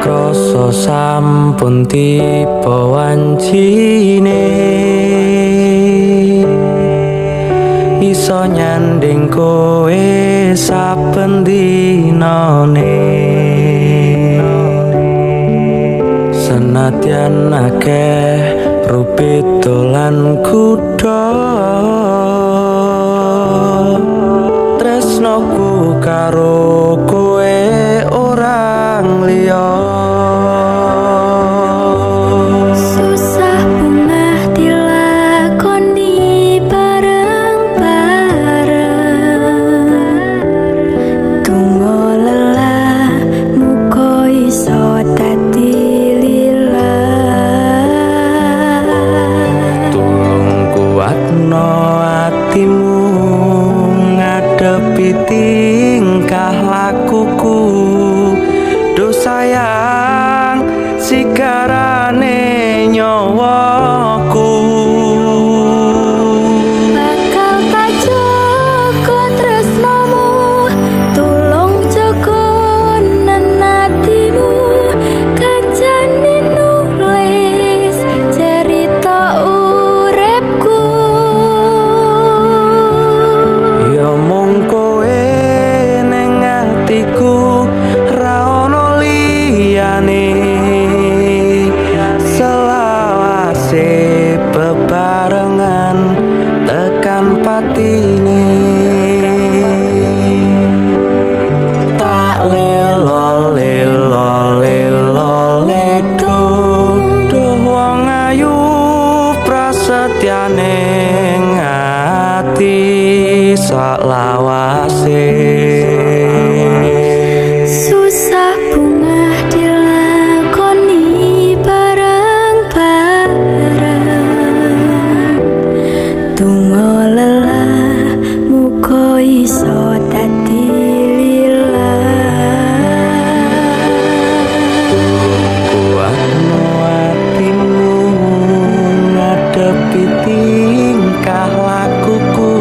krasa sampun tiba wancine iso nyanding kowe saben dinane senadyan akeh rupit lan kuda tresnoku karo kowe orang liya susah bungah dilakoni bareng-bareng tunggu lelah muga iso dadi lila tulung kuatno atimu ngadepi tingkah lakuku do sayang sigarane nyawaku bakal tak jaga tresnamu tulung jaga nenatimu kancane nulis cerita uripku ya mung kowe ning atiku ra ono liyane selawase bebarengan tekan patine tak lelo lelo lelo ledo duh wong ayu prasetyane ngati saklawase susah bungah dilakoni bareng-bareng tunggu lelah muga iso dadi lila kuatno atimu ngadepi tingkah lakuku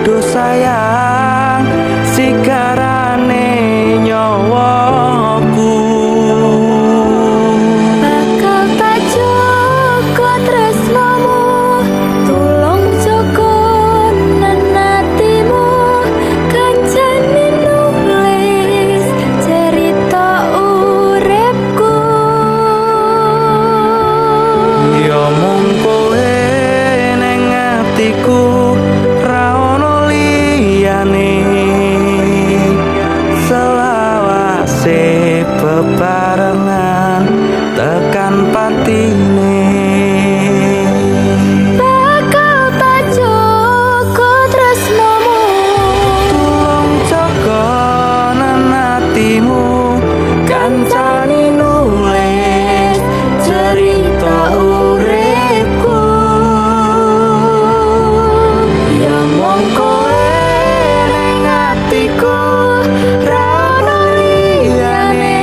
do sayang sigarane nyawaku bakal tak jaga tresnamu tulung jaga nenatimu kancane nulis cerita uripku ya mung kowe ning atiku ra ono liyane selawase bebarengan tekan patine bakal tak jaga tresnamu tulung jaga nenatimu kancane nulis cerita uripku ya mung kowe ning atiku ra ono liyane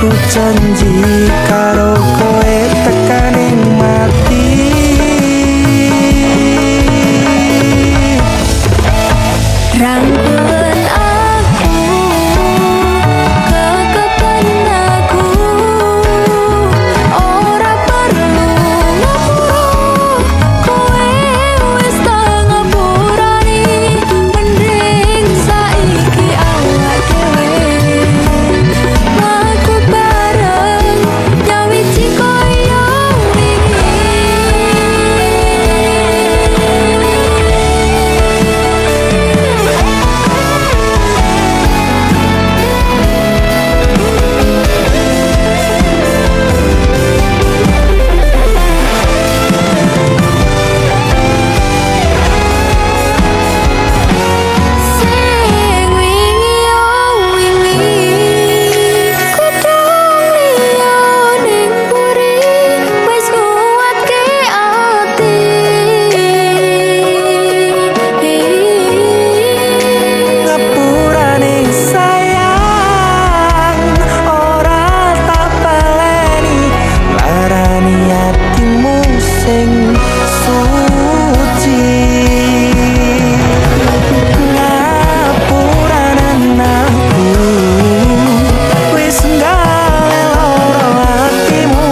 Aku janji karo kowe tekaning mati. Rangkulan aku, kekepen aku, ora perlu ngapura, kowe wis tak ngapurani, mending saiki awak dhewe mlaku bareng nyawiji koyo wingi. Sing wingi yo wingi, kudung liya ning buri, wis nguwatke ati. Ngapurane sayang, ora tak baleni, larani atimu sing suci. Ngapuranen aku, wis nggawe lara atimu,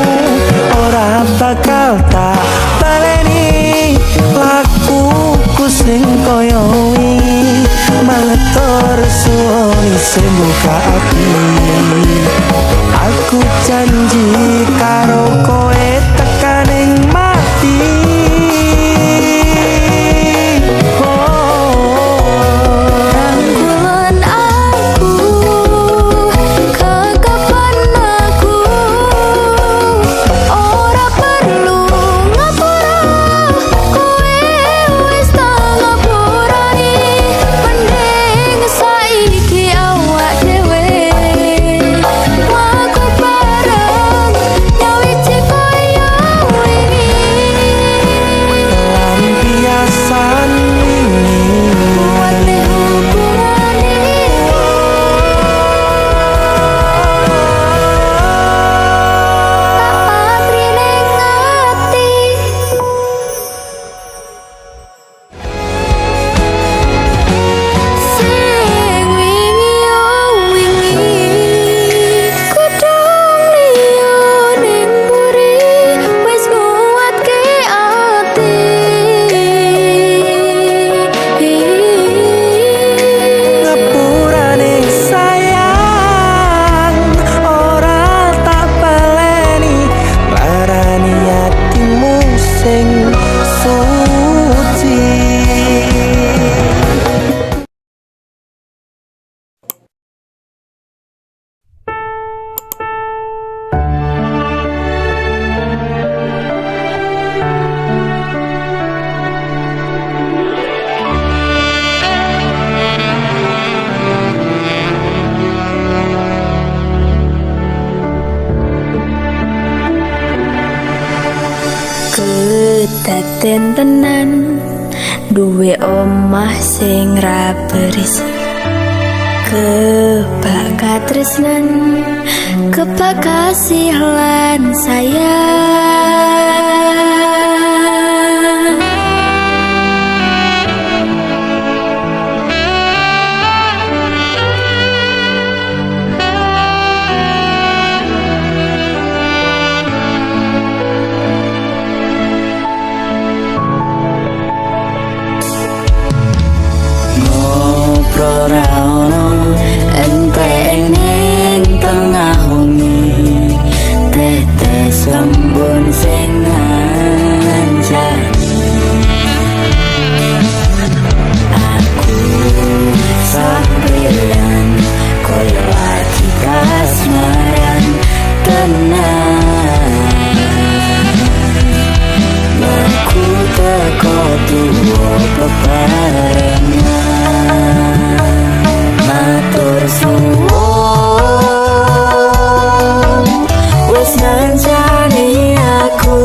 ora bakal tak baleni lakuku sing koyo wingi, matur suwun sing buka ati. Aku janji karo kowe tekaning mati. Rangkulan aku, kekepen aku, ora perlu ngapura, kowe wis tak ngapurani, mending saiki awak dhewe mlaku bareng nyawiji koyo wingi. Lampiasan ini Kuwate hubungan ini, tak patri ning ati. Sing wingi yo wingi, kudung liya ning buri, wis nguwatke ati. ngapurane sayang, ora tak baleni, larani atimu sing suci. Kedaden tenan duwe omah sing ra berisik, kebak katresnan, kebak kasih lan sayang. Ngobrol ra ono entek ning tengah wengi, tetes lembun sing ngancani. Aku sampeyan koyo lagi kasmaran tenan. Aku teko tuwa bebarengan, matur suwun wis ngancani aku.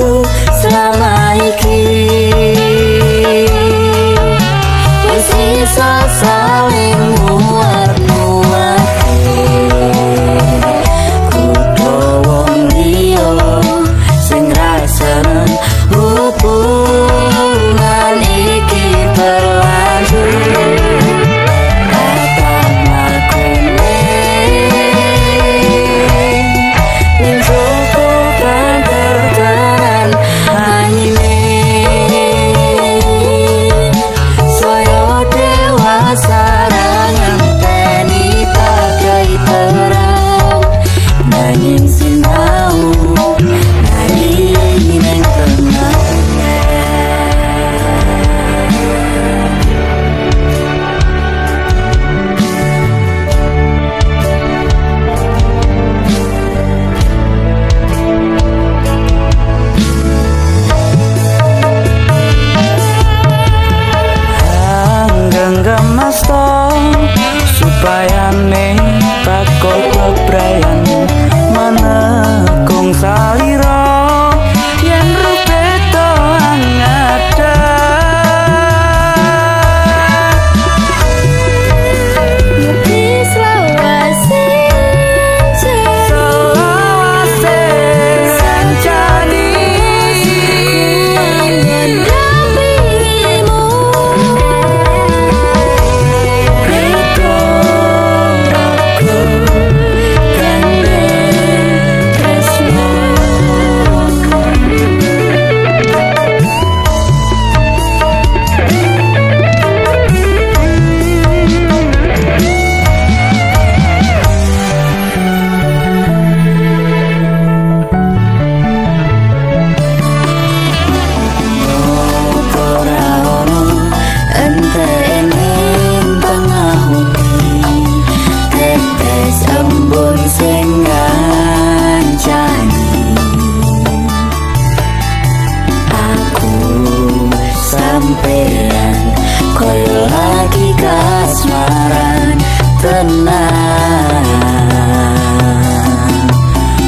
tenang.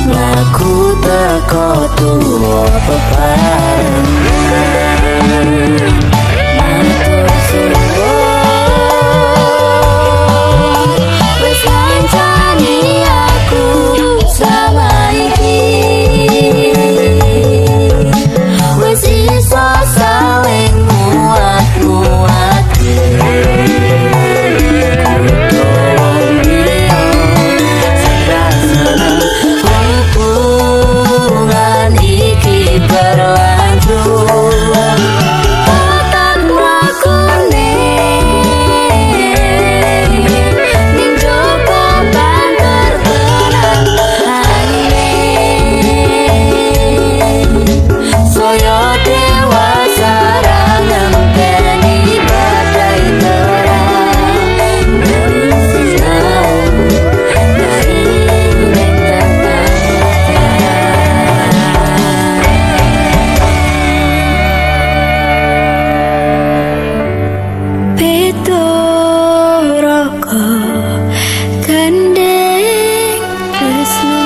Laku teko tuwa bebareng. Matur suwun wis ngancani aku sama iki. Wis iso saling muat-muati. Hubungan iki berlanjut. Tekan lakune ning jaba banter tenang aine. Saya dewasa ngenteni badai terang dari sinau dari Pituraka gandeng tresno.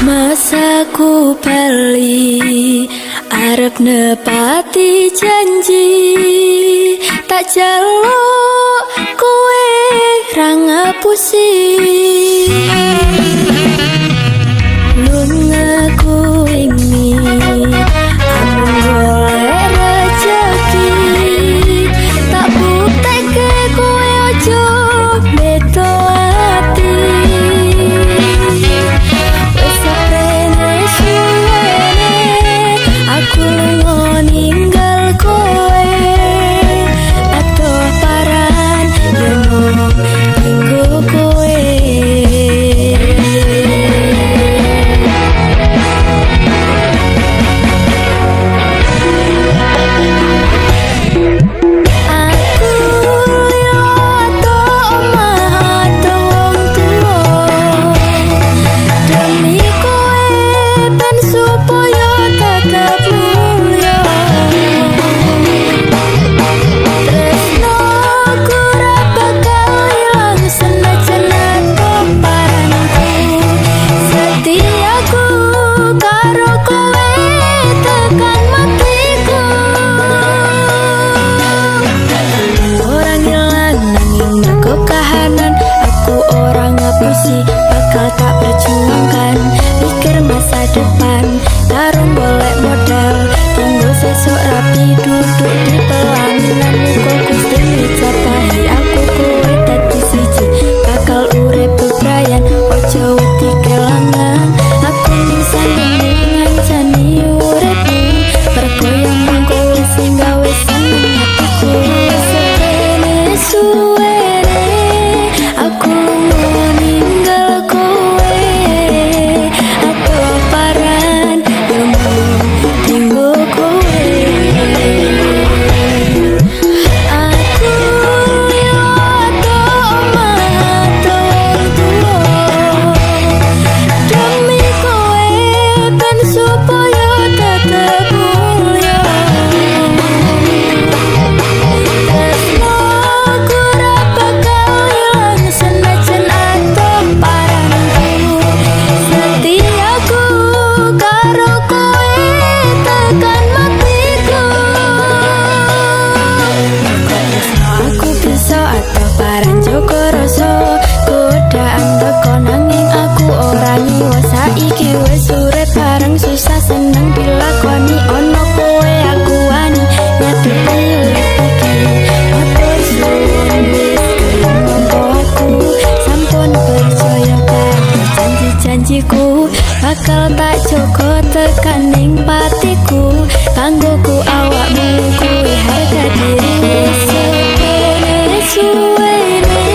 Masaku bali arep nepati janji, tak jaluk kowe ra ngapusi. Lungaku ini amung golek rejeki, tak buktekke kowe ojo beda ati. Wis sepene suwene aku lunga ninggal kowe. Atuh paran yen tinggo kowe. Bakal tak perjuangkan, pikir masa depan, tarung golek modal, tunggu sesuk rapi duduk di pelaminan. Muga Gusti ngejabahi aku kowe dadi siji, bakal urip bebrayan, ojo wedi kelangan. Aku ning sandene ngancani uripmu, perkoyo mung kowe sing gawe seneng atiku. Sepene suwene aku ninggal kowe. Atuh paran yang tinggo kowe. Aku liwat omah wong tuwa, demi kowe ben supaya tetep mulya. Tresnoku ra bakal ilang senajan atuh paranku. Setiaku karo kowe tekan matiku. Aku bisa atuh paran joko rasa, godaan teko nanging aku ora nyiwa. Saiki wis urip bareng susah seneng dilakoni, ono kowe aku wani ngadepi urip iki. Matur suwun wis gelem nampa aku, sampun percaya kabeh janji-janjiku, bakal tak jaga tekaning patiku. Kanggoku awakmu kuwi harga diri. Sepene suwene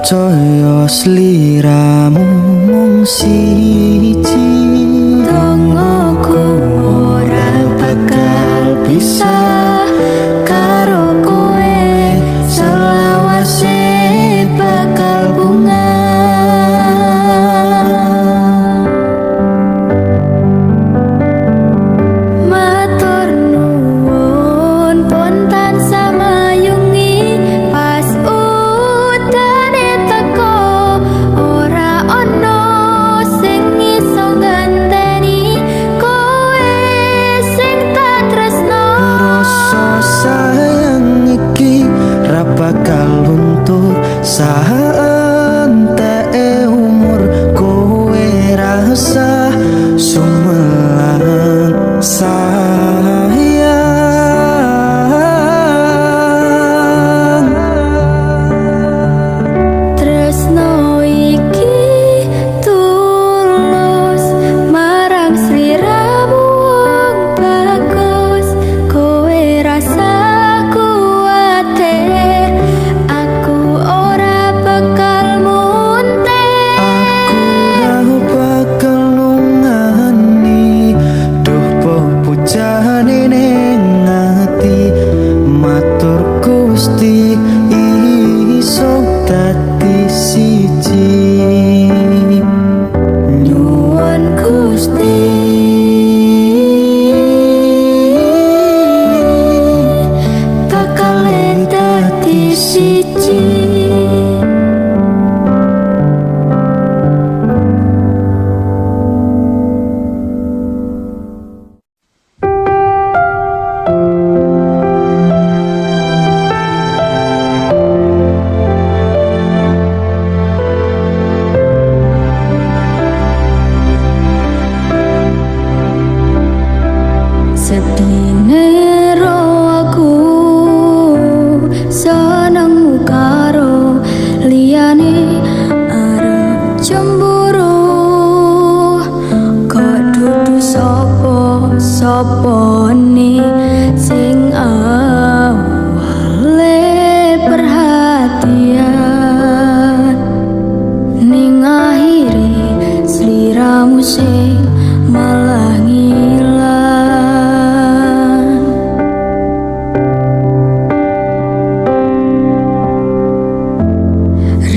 percaya sliramu mung siji. Dongoku ora bakal bisa karo kowe, selawase bakal bunga. Matur nuwun pun tansah mayungi pas udane teko, ora ono sing iso ganteni kowe sing tak tresno. Rasa sayang iki ra bakal luntur saenteke umur, kowe rasa sumelang sayang. Tresno iki tulus marang sliramu wong bagus, kowe rasa kuwatir aku ora bakal muntek. Aku bakal nungani, duh pepujane ning ati. Matur Gusti iso dadi siji. Nyuwun Gusti bakal dadi siji. Sedine ro aku senengmu karo liyane arep cemburu, kok dudu sapa-sapane sing awale perhatian, ning akhire sliramu sing malah ngilang.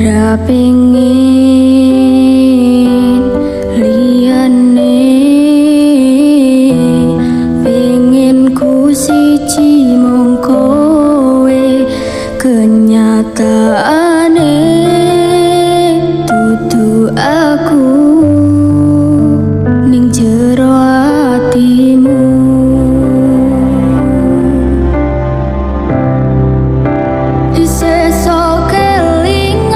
Ra pengin liyane, pengin ku siji mung kowe, kenyataane dudu aku ning jero atimu. Sesok kelingan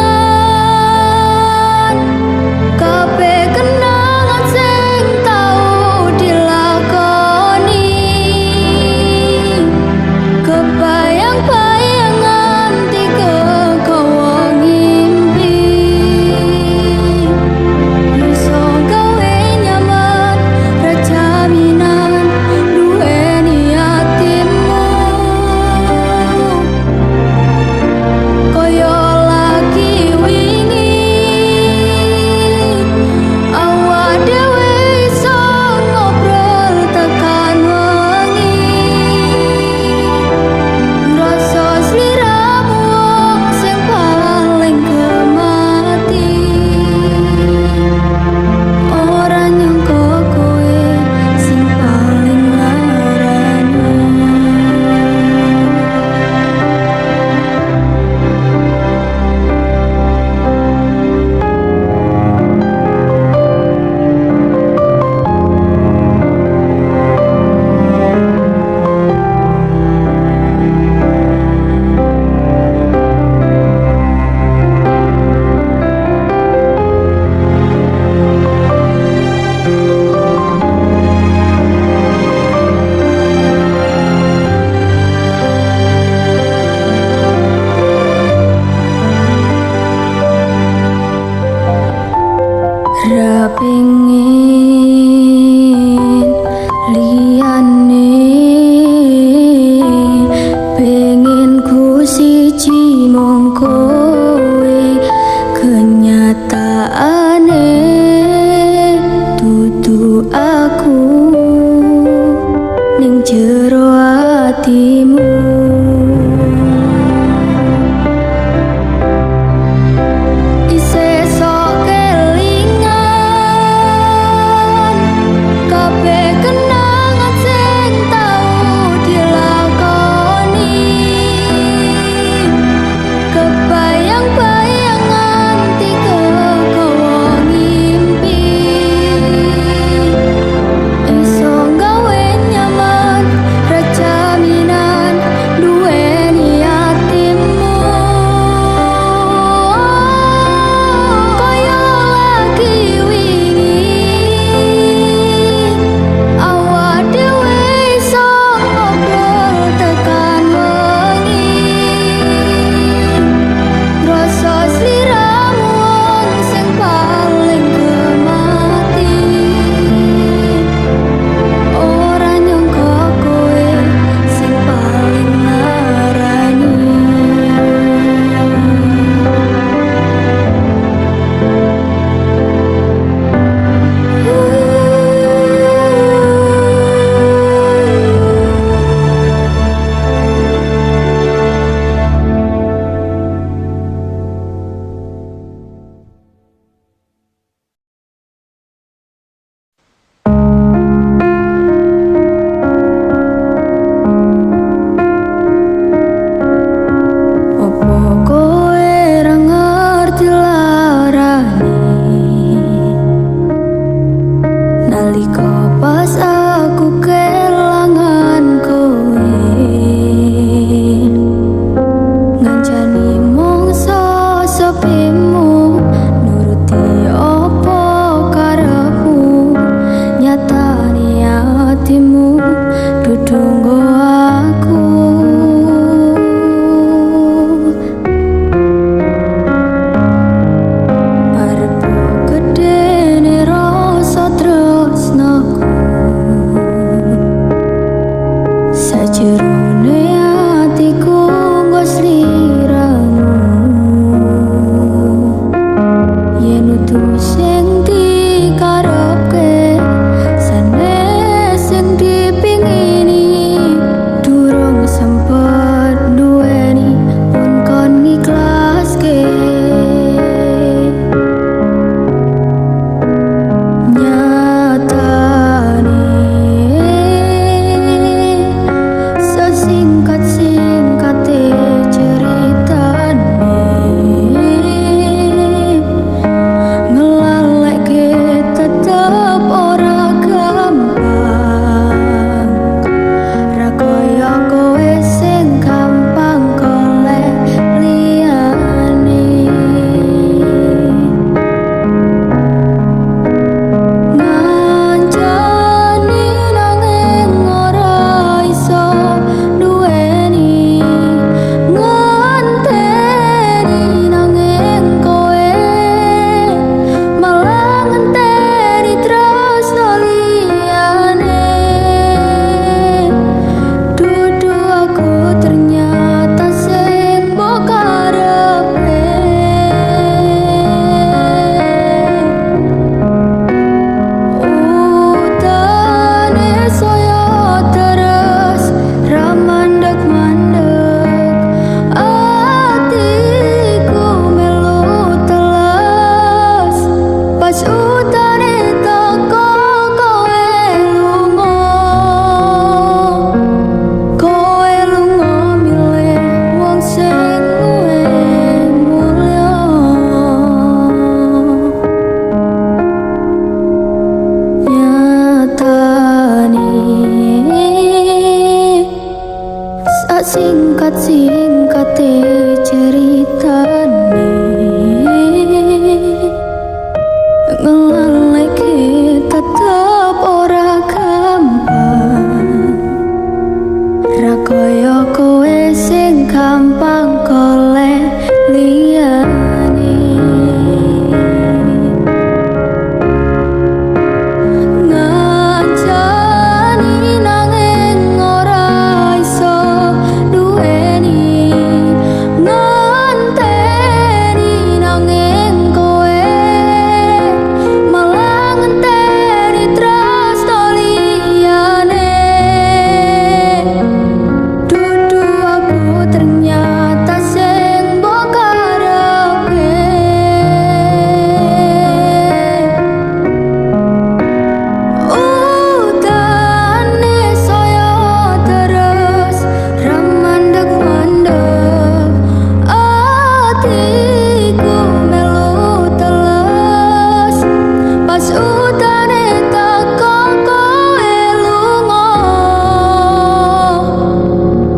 kabeh kenangan sing tau dilakoni, kebayang-bayang nganti kegawa ngimpi. Iso gawe nyaman rejaminan duweni atimu, koyo lagi wingi awak dhewe iso ngobrol tekan wengi. Ngrasa sliramu wong sing paling kemati, ora nyangka kowe sing paling larang. Ra pengin liyane, pengin ku siji mung kowe, singkat-singkate ceritane ngelaleke tetep ora gampang ra kaya kowe sing gampang golek liyane ngajani nanging ora iso duweni nganteni nanging kowe malah ngenteni tresno liyane dudu aku ternyata sing mbok karepe udane saya terus ramandeg-mandeg atiku melu teles pas udane teko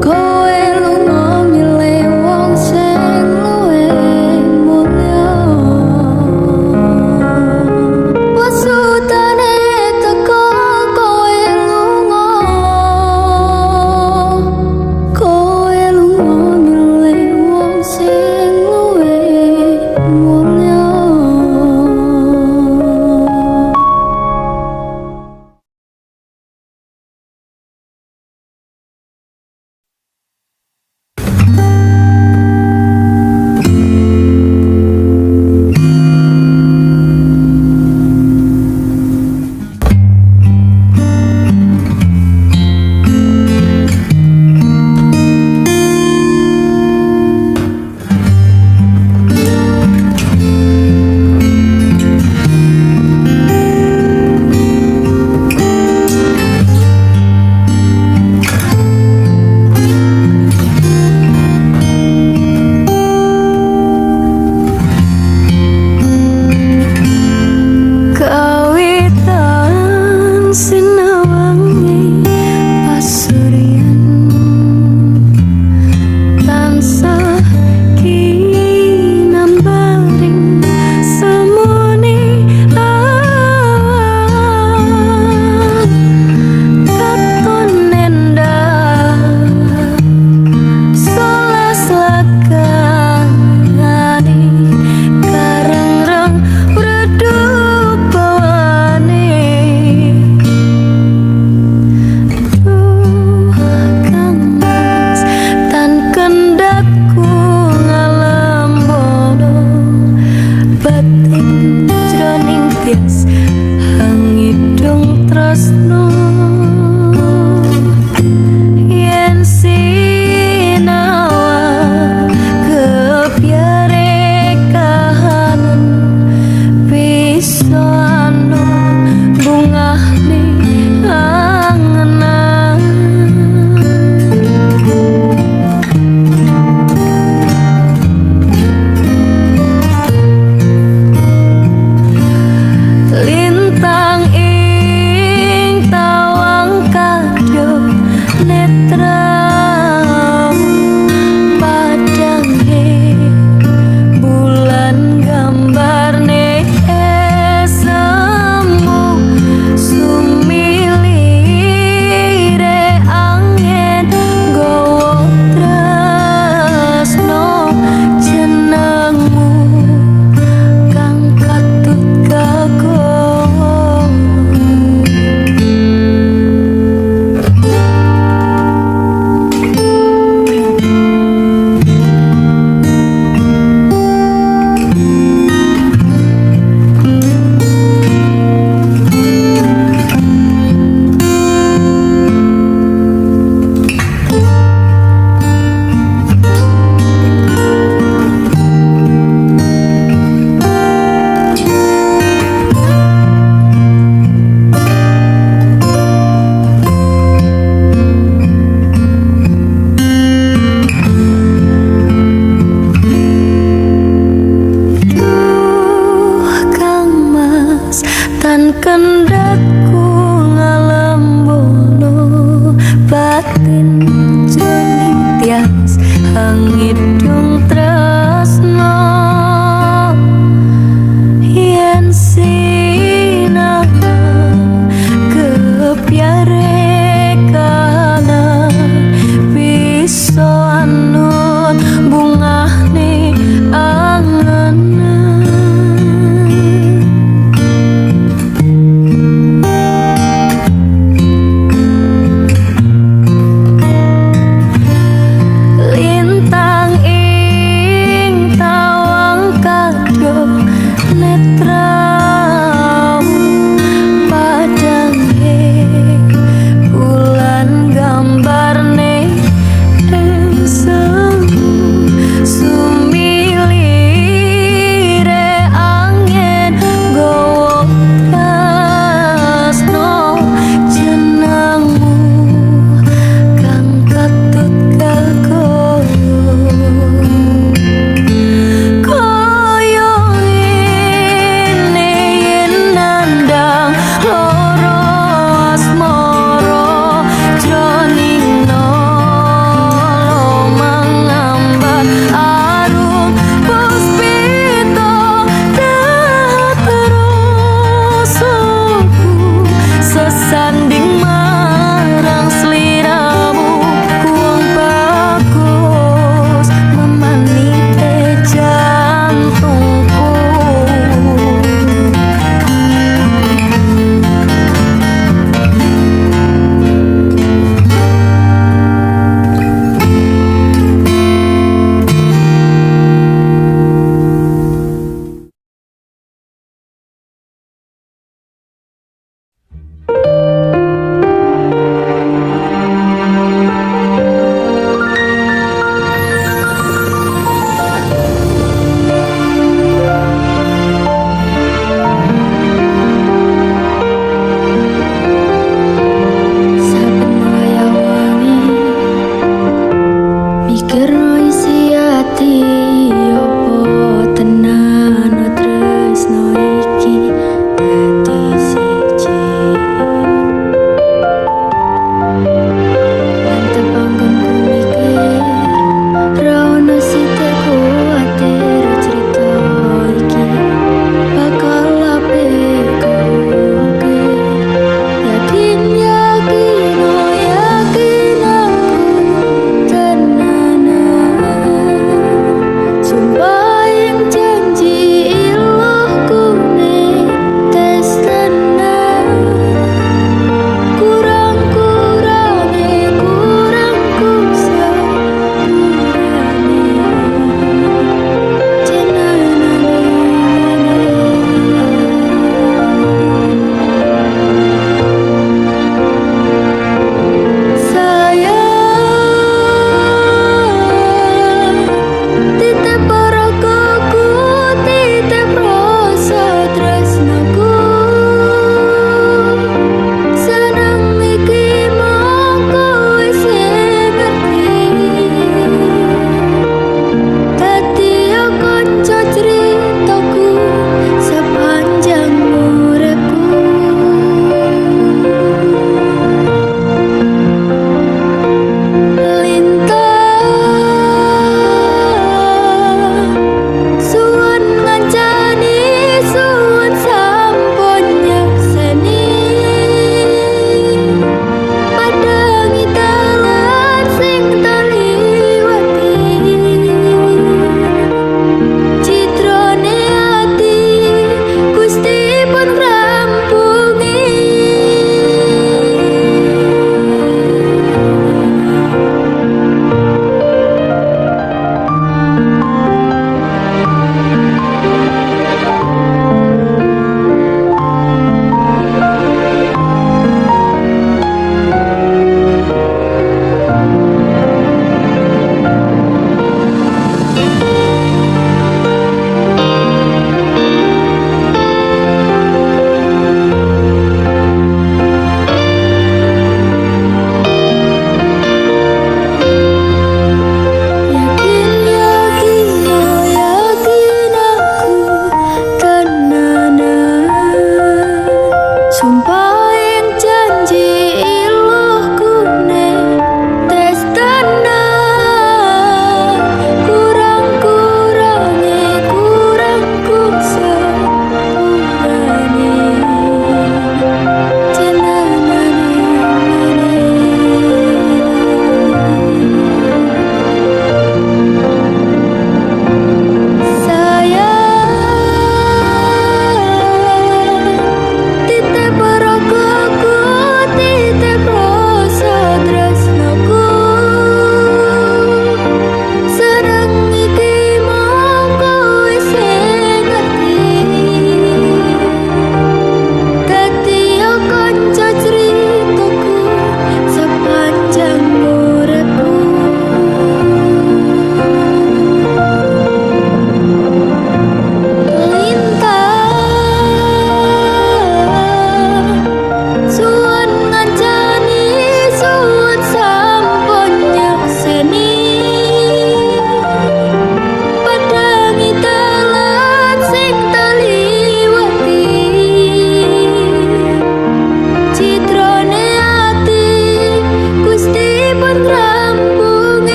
kowe lunga milih wong sing luwih mulya pas udane teko kowe lunga milih wong sing luwih mulya. Kawitan sinawangi pasuryan tansah kinambaring semuni awan katon endah solas lakani karengreng redup bawane duh kang mas tan kendakku ngalembono batin jroning tias hangidung tresno yen sinawa kepiare kahanan bisa anu bungahne angenan lintang ing tawang kadyo netra padangke bulan gambarne semu sumilire angin gowo tresno jenengmu kang katut kagum tan kendakku ngalembono batin jroning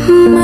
Hmm.